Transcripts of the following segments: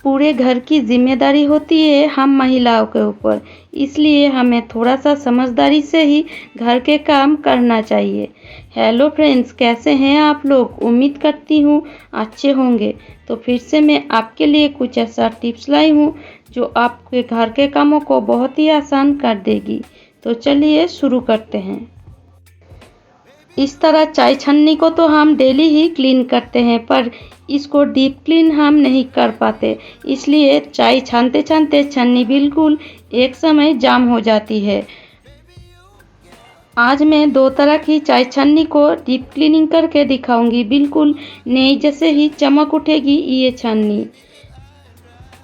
पूरे घर की जिम्मेदारी होती है हम महिलाओं के ऊपर, इसलिए हमें थोड़ा सा समझदारी से ही घर के काम करना चाहिए। हेलो फ्रेंड्स, कैसे हैं आप लोग? उम्मीद करती हूँ अच्छे होंगे। तो फिर से मैं आपके लिए कुछ ऐसा टिप्स लाई हूँ जो आपके घर के कामों को बहुत ही आसान कर देगी। तो चलिए शुरू करते हैं। इस तरह चाय छन्नी को तो हम डेली ही क्लीन करते हैं, पर इसको डीप क्लीन हम नहीं कर पाते, इसलिए चाय छानते छानते छन्नी बिल्कुल एक समय जाम हो जाती है। आज मैं दो तरह की चाय छन्नी को डीप क्लीनिंग करके दिखाऊंगी। बिल्कुल नई जैसे ही चमक उठेगी ये छन्नी।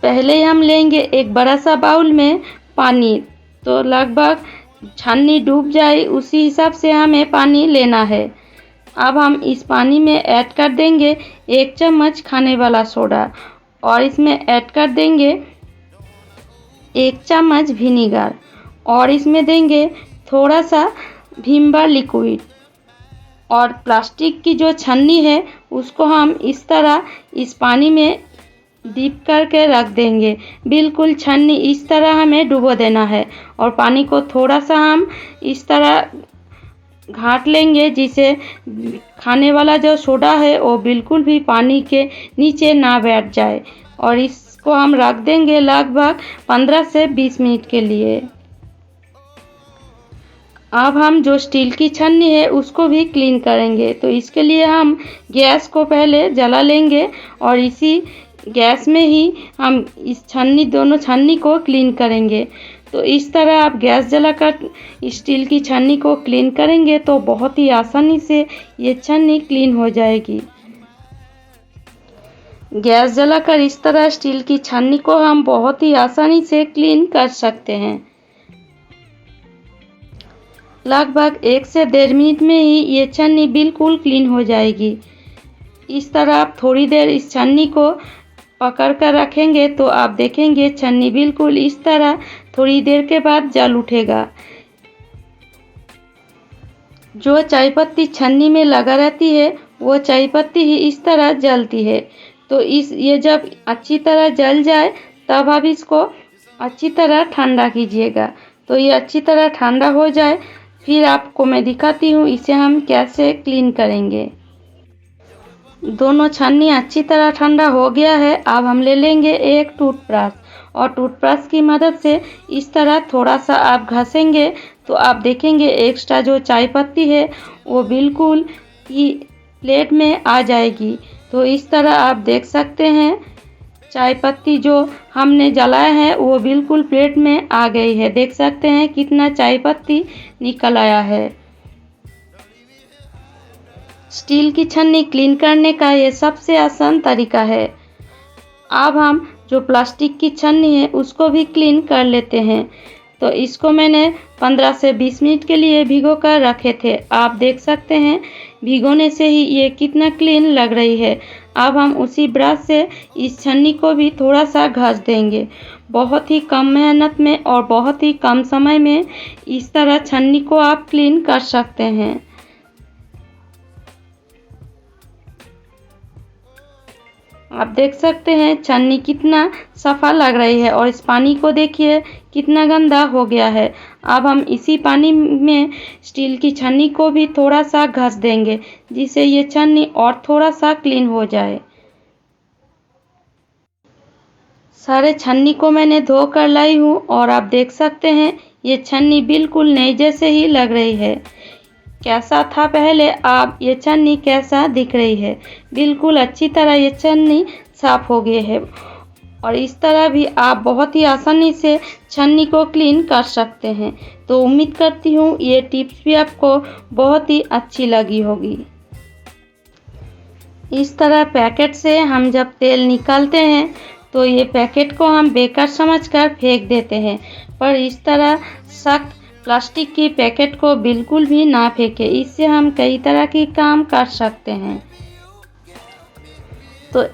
पहले हम लेंगे एक बड़ा सा बाउल में पानी, तो लगभग छन्नी डूब जाए उसी हिसाब से हमें पानी लेना है। अब हम इस पानी में ऐड कर देंगे 1 चम्मच खाने वाला सोडा और इसमें ऐड कर देंगे 1 चम्मच विनीगर और इसमें देंगे थोड़ा सा विम बार लिक्विड। और प्लास्टिक की जो छन्नी है उसको हम इस तरह इस पानी में डीप करके रख देंगे। बिल्कुल छन्नी इस तरह हमें डुबो देना है और पानी को थोड़ा सा हम इस तरह घाट लेंगे जिसे खाने वाला जो सोडा है वो बिल्कुल भी पानी के नीचे ना बैठ जाए। और इसको हम रख देंगे लगभग 15 से 20 मिनट के लिए। अब हम जो स्टील की छन्नी है उसको भी क्लीन करेंगे। तो इसके लिए हम गैस को पहले जला लेंगे और इसी गैस में ही हम दोनों छन्नी को क्लीन करेंगे। तो इस तरह आप गैस जलाकर स्टील की छन्नी को क्लीन करेंगे तो बहुत ही आसानी से ये छन्नी क्लीन हो जाएगी। गैस जलाकर इस तरह स्टील की छन्नी को हम बहुत ही आसानी से क्लीन कर सकते हैं। लगभग 1 से 1.5 मिनट में ही ये छन्नी बिल्कुल क्लीन हो जाएगी। इस तरह आप थोड़ी देर इस छन्नी को पकड़ कर रखेंगे तो आप देखेंगे छन्नी बिल्कुल इस तरह थोड़ी देर के बाद जल उठेगा। जो चाय पत्ती छन्नी में लगा रहती है वो चाय पत्ती ही इस तरह जलती है। तो ये जब अच्छी तरह जल जाए तब आप इसको अच्छी तरह ठंडा कीजिएगा। तो ये अच्छी तरह ठंडा हो जाए फिर आपको मैं दिखाती हूँ इसे हम कैसे क्लीन करेंगे। दोनों छन्नी अच्छी तरह ठंडा हो गया है। अब हम ले लेंगे एक टूथब्रश और टूथब्रश की मदद से इस तरह थोड़ा सा आप घसेंगे तो आप देखेंगे एक्स्ट्रा जो चाय पत्ती है वो बिल्कुल ही प्लेट में आ जाएगी। तो इस तरह आप देख सकते हैं चाय पत्ती जो हमने जलाया है वो बिल्कुल प्लेट में आ गई है। देख सकते हैं कितना चाय पत्ती निकल आया है। स्टील की छन्नी क्लीन करने का ये सबसे आसान तरीका है। अब हम जो प्लास्टिक की छन्नी है उसको भी क्लीन कर लेते हैं। तो इसको मैंने 15 से 20 मिनट के लिए भिगो कर रखे थे। आप देख सकते हैं भिगोने से ही ये कितना क्लीन लग रही है। अब हम उसी ब्रश से इस छन्नी को भी थोड़ा सा घस देंगे। बहुत ही कम मेहनत में और बहुत ही कम समय में इस तरह छन्नी को आप क्लीन कर सकते हैं। आप देख सकते हैं छन्नी कितना सफ़ा लग रही है और इस पानी को देखिए कितना गंदा हो गया है। अब हम इसी पानी में स्टील की छन्नी को भी थोड़ा सा घस देंगे जिससे ये छन्नी और थोड़ा सा क्लीन हो जाए। सारे छन्नी को मैंने धो कर लाई हूँ और आप देख सकते हैं ये छन्नी बिल्कुल नई जैसे ही लग रही है। कैसा था पहले, आप ये छन्नी कैसा दिख रही है? बिल्कुल अच्छी तरह ये छन्नी साफ हो गई है। और इस तरह भी आप बहुत ही आसानी से छन्नी को क्लीन कर सकते हैं। तो उम्मीद करती हूँ ये टिप्स भी आपको बहुत ही अच्छी लगी होगी। इस तरह पैकेट से हम जब तेल निकालते हैं तो ये पैकेट को हम बेकार समझकर फेंक देते हैं, पर इस तरह सख्त प्लास्टिक की पैकेट को बिल्कुल भी ना फेंकें। इससे हम कई तरह की काम कर सकते हैं। तो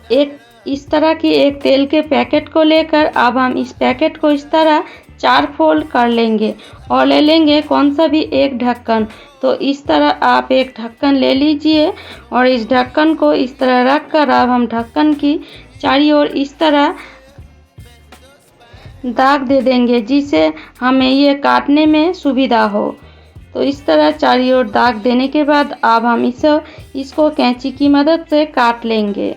इस तरह की एक तेल के पैकेट को लेकर अब हम इस पैकेट को इस तरह 4 फोल्ड कर लेंगे और ले लेंगे कौन सा भी एक ढक्कन। तो इस तरह आप एक ढक्कन ले लीजिए और इस ढक्कन को इस तरह रख कर अब हम ढक्कन की चारों ओर इस तरह दाग दे देंगे, जिससे हमें ये काटने में सुविधा हो। तो इस तरह चारों ओर दाग देने के बाद अब हम इसको कैंची की मदद से काट लेंगे।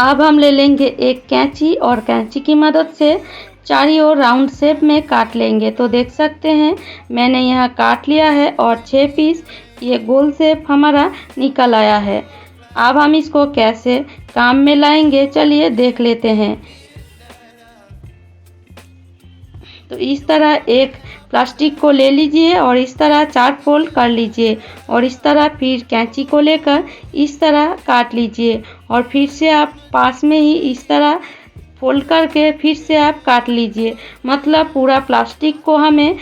अब हम ले लेंगे एक कैंची और कैंची की मदद से चारों ओर राउंड शेप में काट लेंगे। तो देख सकते हैं मैंने यहाँ काट लिया है और 6 पीस ये गोल शेप हमारा निकल आया है। अब हम इसको कैसे काम में लाएंगे चलिए देख लेते हैं। तो इस तरह एक प्लास्टिक को ले लीजिए और इस तरह 4 फोल्ड कर लीजिए और इस तरह फिर कैंची को लेकर इस तरह काट लीजिए और फिर से आप पास में ही इस तरह फोल्ड करके फिर से आप काट लीजिए। मतलब पूरा प्लास्टिक को हमें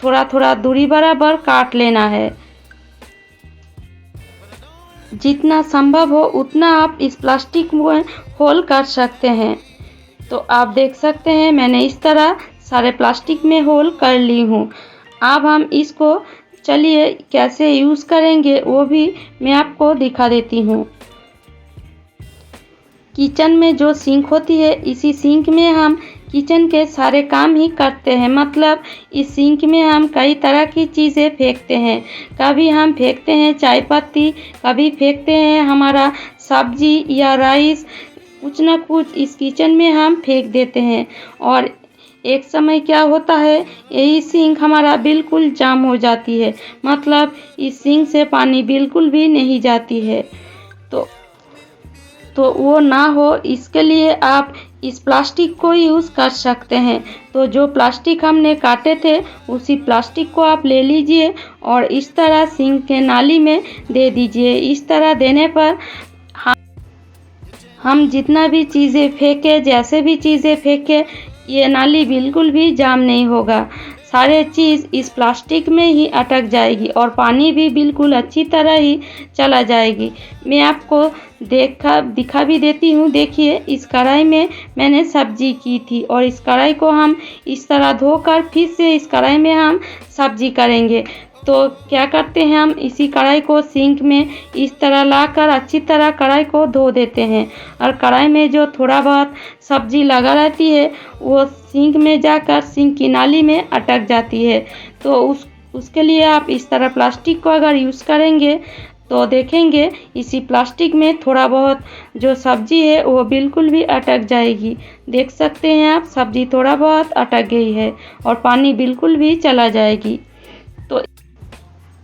थोड़ा थोड़ा दूरी बराबर काट लेना है। जितना संभव हो उतना आप इस प्लास्टिक में होल कर सकते हैं। तो आप देख सकते हैं मैंने इस तरह सारे प्लास्टिक में होल कर ली हूँ। अब हम इसको चलिए कैसे यूज़ करेंगे वो भी मैं आपको दिखा देती हूँ। किचन में जो सिंक होती है, इसी सिंक में हम किचन के सारे काम ही करते हैं। मतलब इस सिंक में हम कई तरह की चीज़ें फेंकते हैं। कभी हम फेंकते हैं चाय पत्ती, कभी फेंकते हैं हमारा सब्जी या राइस, कुछ ना कुछ इस किचन में हम फेंक देते हैं। और एक समय क्या होता है, यही सिंक हमारा बिल्कुल जाम हो जाती है। मतलब इस सिंक से पानी बिल्कुल भी नहीं जाती है। तो वो ना हो इसके लिए आप इस प्लास्टिक को यूज़ कर सकते हैं। तो जो प्लास्टिक हमने काटे थे उसी प्लास्टिक को आप ले लीजिए और इस तरह सिंक के नाली में दे दीजिए। इस तरह देने पर हम जितना भी चीज़ें फेंके, जैसे भी चीज़ें फेंके, ये नाली बिल्कुल भी जाम नहीं होगा। सारे चीज़ इस प्लास्टिक में ही अटक जाएगी और पानी भी बिल्कुल अच्छी तरह ही चला जाएगी। मैं आपको दिखा भी देती हूँ। देखिए इस कढ़ाई में मैंने सब्जी की थी और इस कढ़ाई को हम इस तरह धोकर फिर से इस कढ़ाई में हम सब्जी करेंगे। तो क्या करते हैं, हम इसी कढ़ाई को सिंक में इस तरह लाकर अच्छी तरह कढ़ाई को धो देते हैं और कढ़ाई में जो थोड़ा बहुत सब्जी लगा रहती है वो सिंक में जाकर सिंक की नाली में अटक जाती है। तो उसके लिए आप इस तरह प्लास्टिक को अगर यूज़ करेंगे तो देखेंगे इसी प्लास्टिक में थोड़ा बहुत जो सब्जी है वो बिल्कुल भी अटक जाएगी। देख सकते हैं आप सब्जी थोड़ा बहुत अटक गई है और पानी बिल्कुल भी चला जाएगी।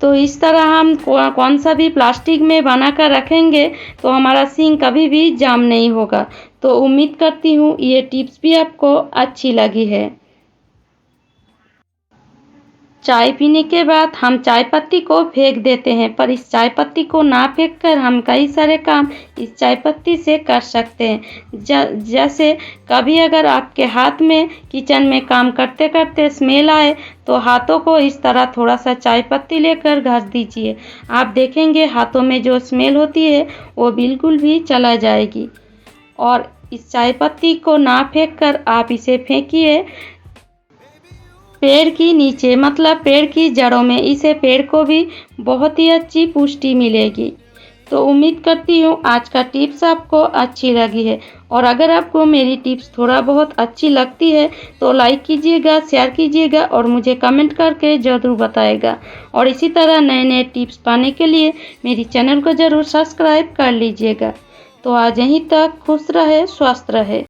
तो इस तरह हम कौन सा भी प्लास्टिक में बना कर रखेंगे तो हमारा सिंक कभी भी जाम नहीं होगा। तो उम्मीद करती हूँ ये टिप्स भी आपको अच्छी लगी है। चाय पीने के बाद हम चाय पत्ती को फेंक देते हैं, पर इस चाय पत्ती को ना फेंककर हम कई सारे काम इस चाय पत्ती से कर सकते हैं। जैसे कभी अगर आपके हाथ में किचन में काम करते करते स्मेल आए तो हाथों को इस तरह थोड़ा सा चाय पत्ती लेकर घस दीजिए। आप देखेंगे हाथों में जो स्मेल होती है वो बिल्कुल भी चला जाएगी। और इस चाय पत्ती को ना फेंककर आप इसे फेंकिए पेड़ की नीचे, मतलब पेड़ की जड़ों में। इसे पेड़ को भी बहुत ही अच्छी पुष्टि मिलेगी। तो उम्मीद करती हूँ आज का टिप्स आपको अच्छी लगी है और अगर आपको मेरी टिप्स थोड़ा बहुत अच्छी लगती है तो लाइक कीजिएगा, शेयर कीजिएगा और मुझे कमेंट करके ज़रूर बताएगा। और इसी तरह नए नए टिप्स पाने के लिए मेरी चैनल को ज़रूर सब्सक्राइब कर लीजिएगा। तो आज यहीं तक, खुश रहे, स्वस्थ रहे।